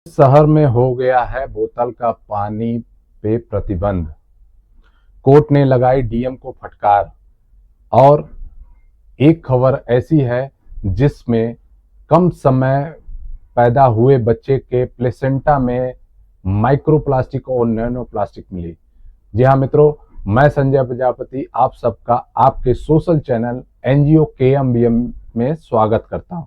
शहर में हो गया है बोतल का पानी पे प्रतिबंध। कोर्ट ने लगाई डीएम को फटकार। और एक खबर ऐसी है जिसमें कम समय पैदा हुए बच्चे के प्लेसेंटा में माइक्रोप्लास्टिक और नैनो प्लास्टिक मिली। जी हाँ मित्रों, मैं संजय प्रजापति आप सबका आपके सोशल चैनल एनजीओ केएमबीएम में स्वागत करता हूं।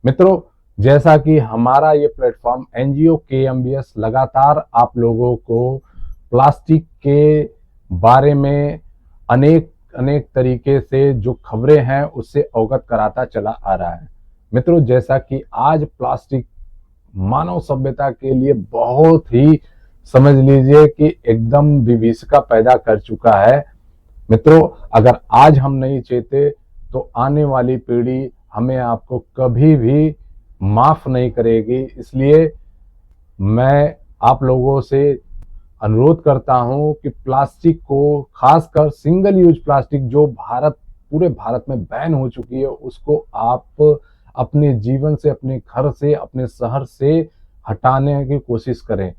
मित्रों, जैसा कि हमारा ये प्लेटफॉर्म एनजीओ केएमबीएस लगातार आप लोगों को प्लास्टिक के बारे में अनेक अनेक तरीके से जो खबरें हैं उससे अवगत कराता चला आ रहा है। मित्रों, जैसा कि आज प्लास्टिक मानव सभ्यता के लिए बहुत ही समझ लीजिए कि एकदम विभीषिका पैदा कर चुका है। मित्रों, अगर आज हम नहीं चेते तो आने वाली पीढ़ी हमें आपको कभी भी माफ नहीं करेगी। इसलिए मैं आप लोगों से अनुरोध करता हूं कि प्लास्टिक को, खासकर सिंगल यूज प्लास्टिक जो पूरे भारत में बैन हो चुकी है, उसको आप अपने जीवन से, अपने घर से, अपने शहर से हटाने की कोशिश करें।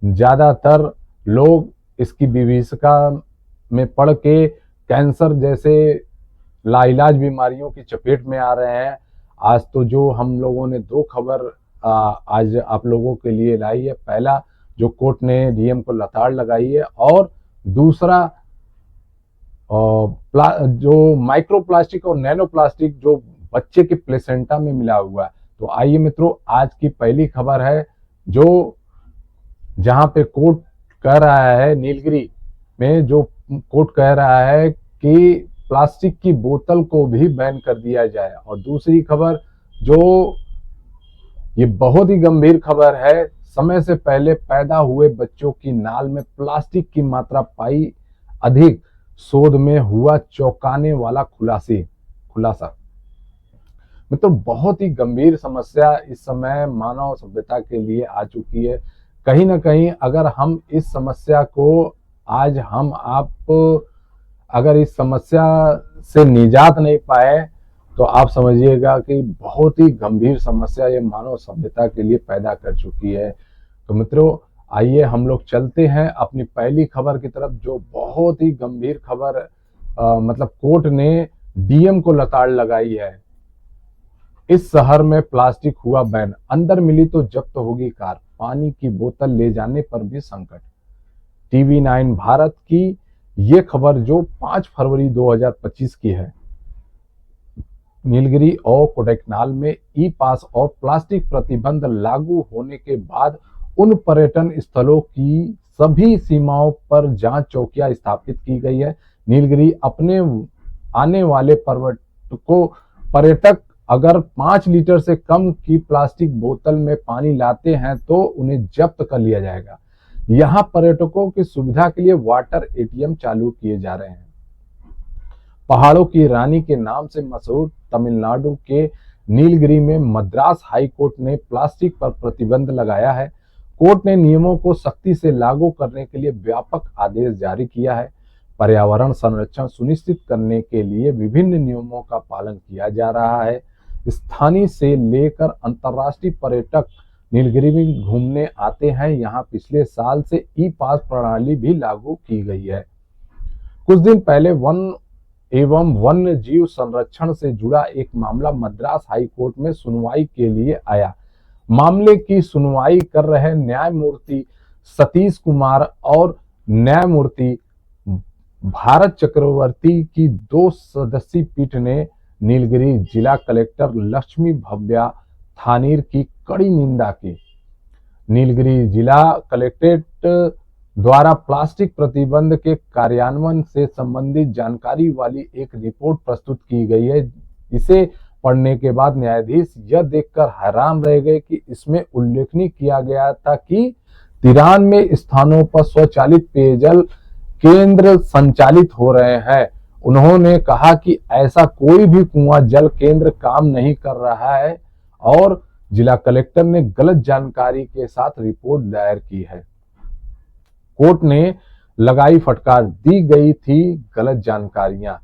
ज्यादातर लोग इसकी विभीषिका में पड़ के कैंसर जैसे लाइलाज बीमारियों की चपेट में आ रहे हैं। आज तो जो हम लोगों ने दो खबर आज आप लोगों के लिए लाई है। पहला, जो कोर्ट ने डीएम को लताड़ लगाई है, और दूसरा जो माइक्रो प्लास्टिक और नैनो प्लास्टिक जो बच्चे के प्लेसेंटा में मिला हुआ है। तो आइए मित्रों, आज की पहली खबर है जो जहां पे कोर्ट कह रहा है, नीलगिरी में जो कोर्ट कह रहा है कि प्लास्टिक की बोतल को भी बैन कर दिया जाए। और दूसरी खबर जो ये बहुत ही गंभीर खबर है, समय से पहले पैदा हुए बच्चों की नाल में प्लास्टिक की मात्रा पाई अधिक, शोध में हुआ चौंकाने वाला खुलासा। मतलब बहुत ही गंभीर समस्या इस समय मानव सभ्यता के लिए आ चुकी है। कहीं ना कहीं अगर हम इस समस्या को आज हम आप अगर इस समस्या से निजात नहीं पाए तो आप समझिएगा कि बहुत ही गंभीर समस्या ये मानव सभ्यता के लिए पैदा कर चुकी है। तो मित्रों, आइए हम लोग चलते हैं अपनी पहली खबर की तरफ, जो बहुत ही गंभीर खबर मतलब कोर्ट ने डीएम को लताड़ लगाई है। इस शहर में प्लास्टिक हुआ बैन, अंदर मिली तो जब्त होगी कार, पानी की बोतल ले जाने पर भी संकट। टीवी 9 भारत की ये खबर जो 5 फरवरी 2025 की है। नीलगिरी और कोडाईकनाल में ई पास और प्लास्टिक प्रतिबंध लागू होने के बाद उन पर्यटन स्थलों की सभी सीमाओं पर जांच चौकियां स्थापित की गई है। नीलगिरी अपने आने वाले पर्यटक अगर 5 लीटर से कम की प्लास्टिक बोतल में पानी लाते हैं तो उन्हें जब्त कर लिया जाएगा। यहां पर्यटकों की सुविधा के लिए वाटर एटीएम चालू किए जा रहे हैं। पहाड़ों की रानी के नाम से मशहूर तमिलनाडु के नीलगिरी में मद्रास हाई कोर्ट ने प्लास्टिक पर प्रतिबंध लगाया है। कोर्ट ने नियमों को सख्ती से लागू करने के लिए व्यापक आदेश जारी किया है। पर्यावरण संरक्षण सुनिश्चित करने के लिए विभिन्न नियमों का पालन किया जा रहा है। स्थानीय से लेकर अंतर्राष्ट्रीय पर्यटक नीलगिरी में घूमने आते हैं। यहाँ पिछले साल से ई पास प्रणाली भी लागू की गई है। कुछ दिन पहले वन एवं वन्य जीव संरक्षण से जुड़ा एक मामला मद्रास हाई कोर्ट में सुनवाई के लिए आया। मामले की सुनवाई कर रहे न्यायमूर्ति सतीश कुमार और न्यायमूर्ति भारत चक्रवर्ती की 2 सदस्यीय पीठ ने नीलगिरी जिला कलेक्टर लक्ष्मी भव्या थानीर की कड़ी निंदा की। नीलगिरी जिला कलेक्ट्रेट द्वारा प्लास्टिक प्रतिबंध के कार्यान्वयन से संबंधित जानकारी वाली एक रिपोर्ट प्रस्तुत की गई है। इसे पढ़ने के बाद न्यायाधीश यह देखकर हैरान रह गए कि इसमें उल्लेखनीय किया गया था कि 93 स्थानों पर स्वचालित पेयजल केंद्र संचालित हो रहे हैं। उन्होंने कहा कि ऐसा कोई भी कुआं जल केंद्र काम नहीं कर रहा है और जिला कलेक्टर ने गलत जानकारी के साथ रिपोर्ट दायर की है। कोर्ट ने लगाई फटकार, दी गई थी गलत जानकारियां।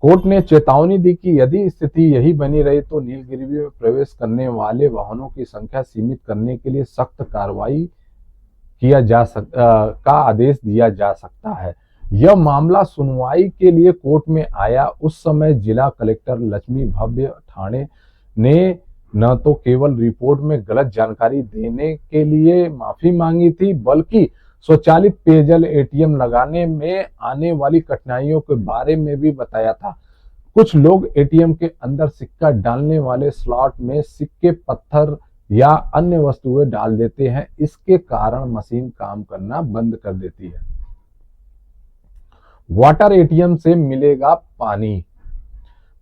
कोर्ट ने चेतावनी दी कि यदि स्थिति यही बनी रही तो नीलगिरी में प्रवेश करने वाले वाहनों की संख्या सीमित करने के लिए सख्त कार्रवाई का आदेश दिया जा सकता है। यह मामला सुनवाई के लिए कोर्ट में आया। उस समय जिला कलेक्टर लक्ष्मी भव्य ठाणे ने न तो केवल रिपोर्ट में गलत जानकारी देने के लिए माफी मांगी थी, बल्कि स्वचालित पेयजल एटीएम लगाने में आने वाली कठिनाइयों के बारे में भी बताया था। कुछ लोग एटीएम के अंदर सिक्का डालने वाले स्लॉट में सिक्के, पत्थर या अन्य वस्तुएं डाल देते हैं। इसके कारण मशीन काम करना बंद कर देती है। वाटर एटीएम से मिलेगा पानी।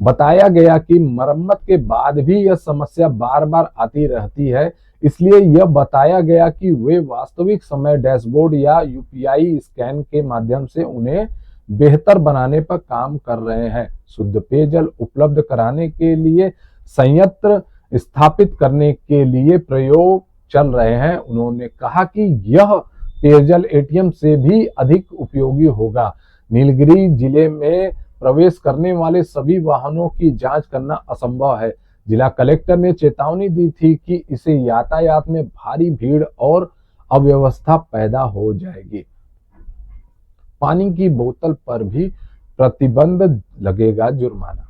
बताया गया कि मरम्मत के बाद भी यह समस्या बार बार आती रहती है, इसलिए यह बताया गया कि वे वास्तविक समय डैशबोर्ड या यूपीआई स्कैन के माध्यम से उन्हें बेहतर बनाने पर काम कर रहे हैं। शुद्ध पेयजल उपलब्ध कराने के लिए संयंत्र स्थापित करने के लिए प्रयोग चल रहे हैं। उन्होंने कहा कि यह पेयजल एटीएम से भी अधिक उपयोगी होगा। नीलगिरी जिले में प्रवेश करने वाले सभी वाहनों की जांच करना असंभव है। जिला कलेक्टर ने चेतावनी दी थी कि इससे यातायात में भारी भीड़ और अव्यवस्था पैदा हो जाएगी। पानी की बोतल पर भी प्रतिबंध लगेगा, जुर्माना।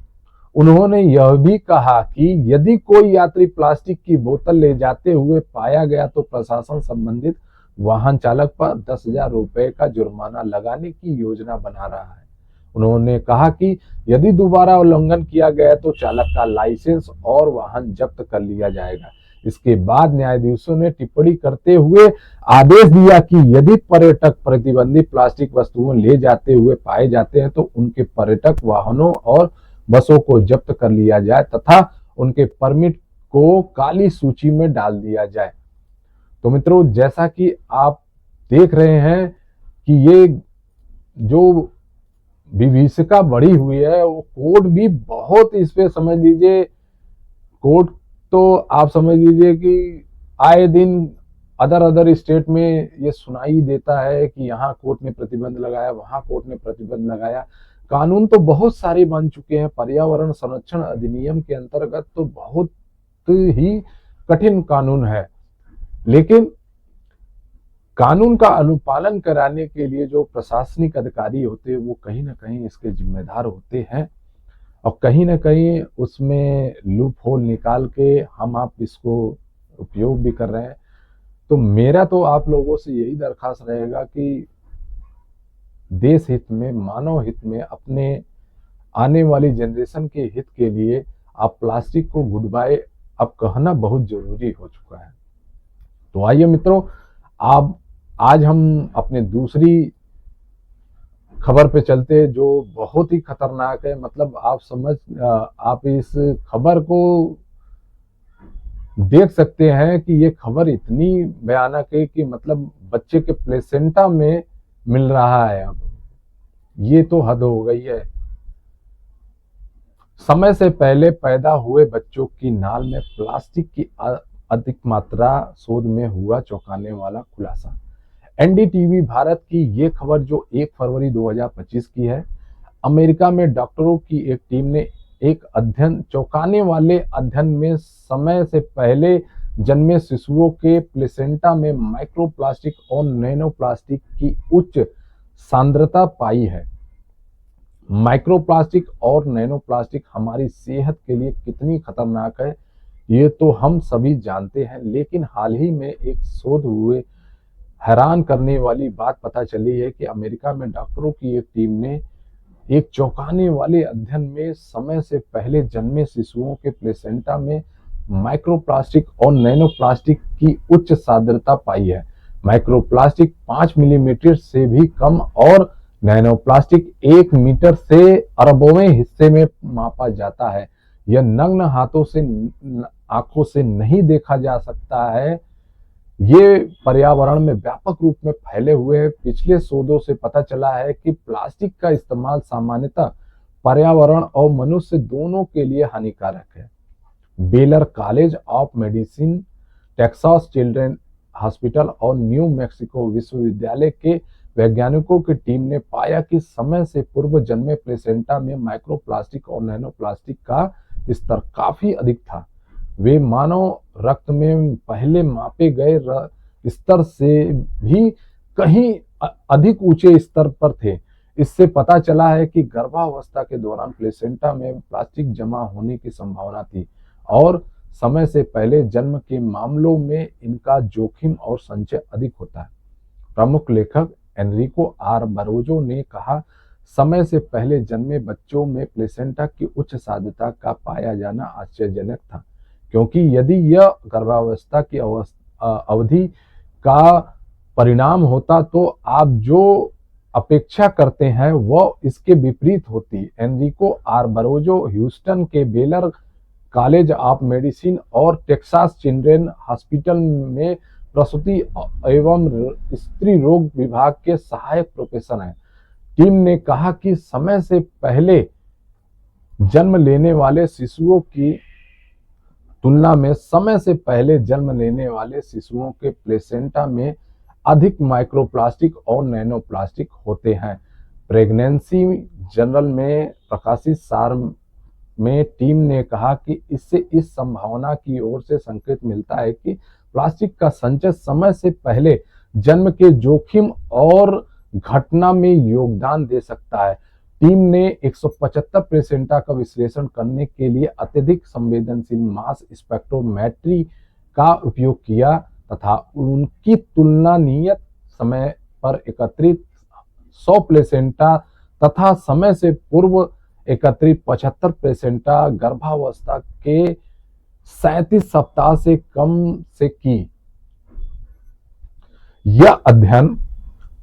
उन्होंने यह भी कहा कि यदि कोई यात्री प्लास्टिक की बोतल ले जाते हुए पाया गया तो प्रशासन संबंधित वाहन चालक पर 10,000 रुपए का जुर्माना लगाने की योजना बना रहा है। उन्होंने कहा कि यदि दोबारा उल्लंघन किया गया तो चालक का लाइसेंस और वाहन जब्त कर लिया जाएगा। इसके बाद न्यायाधीशों ने टिप्पणी करते हुए आदेश दिया कि यदि पर्यटक प्रतिबंधित प्लास्टिक वस्तुएं ले जाते हुए पाए जाते हैं तो उनके पर्यटक वाहनों और बसों को जब्त कर लिया जाए तथा उनके परमिट को काली सूची में डाल दिया जाए। तो मित्रों, जैसा कि आप देख रहे हैं कि ये जो विभीषिका बढ़ी हुई है, वो कोर्ट भी बहुत इस पे समझ लीजिए, कोर्ट तो आप समझ लीजिए कि आए दिन अदर स्टेट में ये सुनाई देता है कि यहाँ कोर्ट ने प्रतिबंध लगाया, वहां कोर्ट ने प्रतिबंध लगाया। कानून तो बहुत सारे बन चुके हैं। पर्यावरण संरक्षण अधिनियम के अंतर्गत तो बहुत ही कठिन कानून है, लेकिन कानून का अनुपालन कराने के लिए जो प्रशासनिक अधिकारी होते हैं वो कहीं ना कहीं इसके जिम्मेदार होते हैं और कहीं ना कहीं उसमें लूप होल निकाल के हम आप इसको उपयोग भी कर रहे हैं। तो मेरा तो आप लोगों से यही दरखास्त रहेगा कि देश हित में, मानव हित में, अपने आने वाली जनरेशन के हित के लिए आप प्लास्टिक को गुड बाय अब कहना बहुत जरूरी हो चुका है। तो आइए मित्रों, आज हम अपने दूसरी खबर पे चलते जो बहुत ही खतरनाक है। मतलब आप इस खबर को देख सकते हैं कि ये खबर इतनी भयानक है कि मतलब बच्चे के प्लेसेंटा में मिल रहा है। अब ये तो हद हो गई है। समय से पहले पैदा हुए बच्चों की नाल में प्लास्टिक की अधिक मात्रा, शोध में हुआ चौंकाने वाला खुलासा। एनडीटीवी भारत की ये खबर जो 1 फरवरी 2025 की है। अमेरिका में डॉक्टरों की एक टीम ने एक चौंकाने वाले अध्ययन में समय से पहले जन्मे शिशुओं के प्लेसेंटा में माइक्रोप्लास्टिक और नैनोप्लास्टिक की उच्च सांद्रता पाई है। माइक्रोप्लास्टिक और नैनोप्लास्टिक हमारी सेहत के लिए कितनी खतरनाक है ये तो हम सभी जानते हैं, लेकिन हाल ही में एक शोध हुए हैरान करने वाली बात पता चली है कि अमेरिका में डॉक्टरों की एक टीम ने एक चौंकाने वाले अध्ययन में समय से पहले जन्मे शिशुओं के प्लेसेंटा में माइक्रोप्लास्टिक और नैनोप्लास्टिक की उच्च सांद्रता पाई है। माइक्रोप्लास्टिक 5 मिलीमीटर से भी कम और नैनोप्लास्टिक 1 मीटर से अरबों हिस्से में मापा जाता है। यह नग्न हाथों से, आंखों से नहीं देखा जा सकता है। ये पर्यावरण में व्यापक रूप में फैले हुए हैं। पिछले शोधों से पता चला है कि प्लास्टिक का इस्तेमाल सामान्यतः पर्यावरण और मनुष्य दोनों के लिए हानिकारक है। Baler college of medicine, Texas children hospital और न्यू मैक्सिको विश्वविद्यालय के वैज्ञानिकों की टीम ने पाया कि समय से पूर्व जन्मे प्लेसेंटा में माइक्रोप्लास्टिक और नैनोप्लास्टिक का स्तर काफी अधिक था। वे मानव रक्त में पहले मापे गए स्तर से भी कहीं अधिक ऊंचे स्तर पर थे। इससे पता चला है कि गर्भावस्था के दौरान प्लेसेंटा में प्लास्टिक जमा होने की संभावना थी और समय से पहले जन्म के मामलों में इनका जोखिम और संचय अधिक होता है। प्रमुख लेखक एनरिको आर बरोजो ने कहा, समय से पहले जन्मे बच्चों में प्लेसेंटा की उच्च साध्यता का पाया जाना आश्चर्यजनक था, क्योंकि यदि यह गर्भावस्था की अवधि का परिणाम होता तो आप जो अपेक्षा करते हैं वह इसके विपरीत होती। एनरिको आर बरोजो ह्यूस्टन के बेलर कॉलेज ऑफ मेडिसिन और टेक्सास चिल्ड्रेन हॉस्पिटल में प्रसूति एवं स्त्री रोग विभाग के सहायक प्रोफेसर हैं। टीम ने कहा कि समय से पहले जन्म लेने वाले शिशुओं की तुलना में समय से पहले जन्म लेने वाले शिशुओं के प्लेसेंटा में अधिक माइक्रोप्लास्टिक और नैनोप्लास्टिक होते हैं। प्रेगनेंसी जर्नल में प्रकाशित सार में टीम ने कहा कि इससे इस संभावना की ओर से संकेत मिलता है कि प्लास्टिक का संचय समय से पहले जन्म के जोखिम और घटना में योगदान दे सकता है। टीम ने 175 प्लेसेंटा का विश्लेषण करने के लिए अत्यधिक संवेदनशील मास स्पेक्ट्रोमेट्री का उपयोग किया तथा उनकी तुलना नियत समय पर एकत्रित 100 प्लेसेंटा तथा समय से पूर्व एकत्रित 75 प्लेसेंटा गर्भावस्था के 37 सप्ताह से कम से की। यह अध्ययन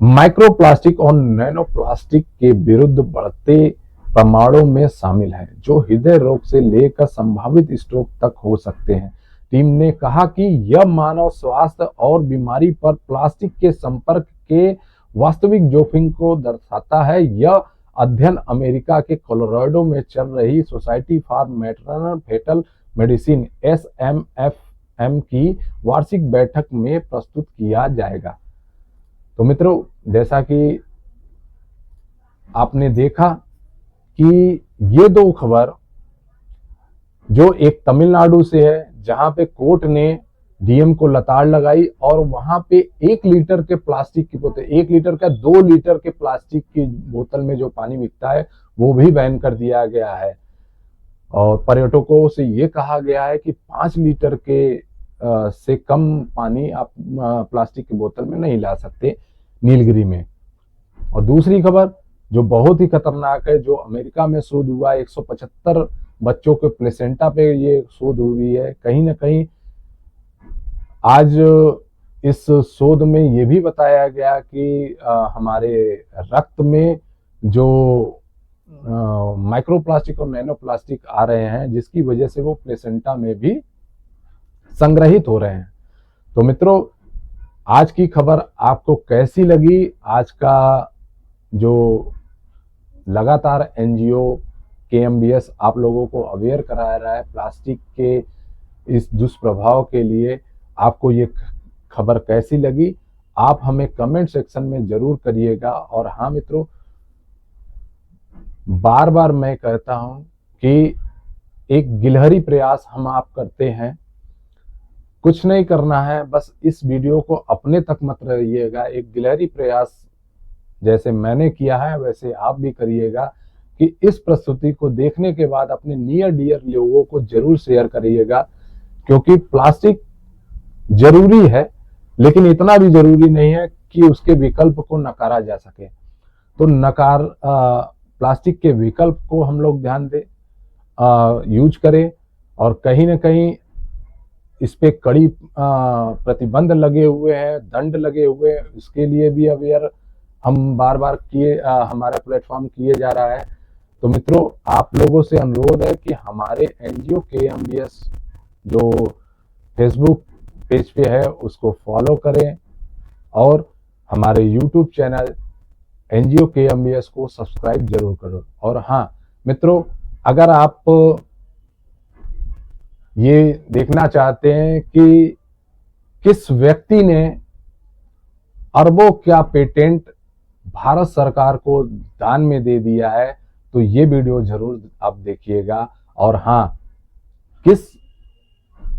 माइक्रोप्लास्टिक और नैनोप्लास्टिक के विरुद्ध बढ़ते प्रमाणों में शामिल है, जो हृदय रोग से लेकर संभावित स्ट्रोक तक हो सकते हैं। टीम ने कहा कि यह मानव स्वास्थ्य और बीमारी पर प्लास्टिक के संपर्क के वास्तविक जोखिम को दर्शाता है। यह अध्ययन अमेरिका के कोलोराडो में चल रही Society for Maternal Fetal Medicine SMFM की वार्षिक बैठक में प्रस्तुत किया जाएगा। तो मित्रों, जैसा कि आपने देखा कि ये दो खबर जो एक तमिलनाडु से है, जहां पे कोर्ट ने डीएम को लताड़ लगाई और वहां पे 1 लीटर के प्लास्टिक की बोतल, 1 लीटर का 2 लीटर के प्लास्टिक की बोतल में जो पानी बिकता है वो भी बैन कर दिया गया है। और पर्यटकों से ये कहा गया है कि 5 लीटर के से कम पानी आप प्लास्टिक की बोतल में नहीं ला सकते नीलगिरी में। और दूसरी खबर जो बहुत ही खतरनाक है, जो अमेरिका में शोध हुआ, 175 बच्चों के प्लेसेंटा पे ये शोध हुई है। कहीं ना कहीं आज इस शोध में ये भी बताया गया कि हमारे रक्त में जो माइक्रोप्लास्टिक और नैनोप्लास्टिक आ रहे हैं, जिसकी वजह से वो प्लेसेंटा में भी संग्रहित हो रहे हैं। तो मित्रों, आज की खबर आपको कैसी लगी? आज का जो लगातार एनजीओ KMBS आप लोगों को अवेयर करा रहा है प्लास्टिक के इस दुष्प्रभाव के लिए, आपको ये खबर कैसी लगी? आप हमें कमेंट सेक्शन में जरूर करिएगा। और हाँ मित्रों, बार बार मैं कहता हूं कि एक गिलहरी प्रयास हम आप करते हैं, कुछ नहीं करना है, बस इस वीडियो को अपने तक मत रहिएगा। एक गिलहरी प्रयास जैसे मैंने किया है वैसे आप भी करिएगा कि इस प्रस्तुति को देखने के बाद अपने नियर डियर लोगों को जरूर शेयर करिएगा, क्योंकि प्लास्टिक जरूरी है लेकिन इतना भी जरूरी नहीं है कि उसके विकल्प को नकारा जा सके। तो प्लास्टिक के विकल्प को हम लोग ध्यान दें, यूज करें, और कहीं ना कहीं इस पे कड़ी प्रतिबंध लगे हुए हैं, दंड लगे हुए हैं, इसके लिए भी अवेयर हम बार बार हमारा प्लेटफॉर्म किए जा रहा है। तो मित्रों, आप लोगों से अनुरोध है कि हमारे एनजीओ KMBS जो फेसबुक पेज पे है उसको फॉलो करें और हमारे यूट्यूब चैनल एनजीओ KMBS को सब्सक्राइब जरूर करो। और हाँ मित्रों, अगर आप ये देखना चाहते हैं कि किस व्यक्ति ने अरबों क्या पेटेंट भारत सरकार को दान में दे दिया है, तो ये वीडियो जरूर आप देखिएगा। और हाँ, किस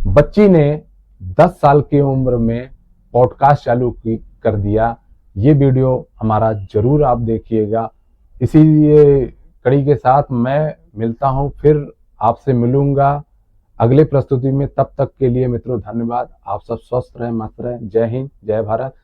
बच्ची ने 10 साल की उम्र में पॉडकास्ट चालू कर दिया, ये वीडियो हमारा जरूर आप देखिएगा। इसी कड़ी के साथ मैं मिलता हूं, फिर आपसे मिलूंगा अगले प्रस्तुति में। तब तक के लिए मित्रों धन्यवाद। आप सब स्वस्थ रहें, मस्त रहें। जय हिंद, जय भारत।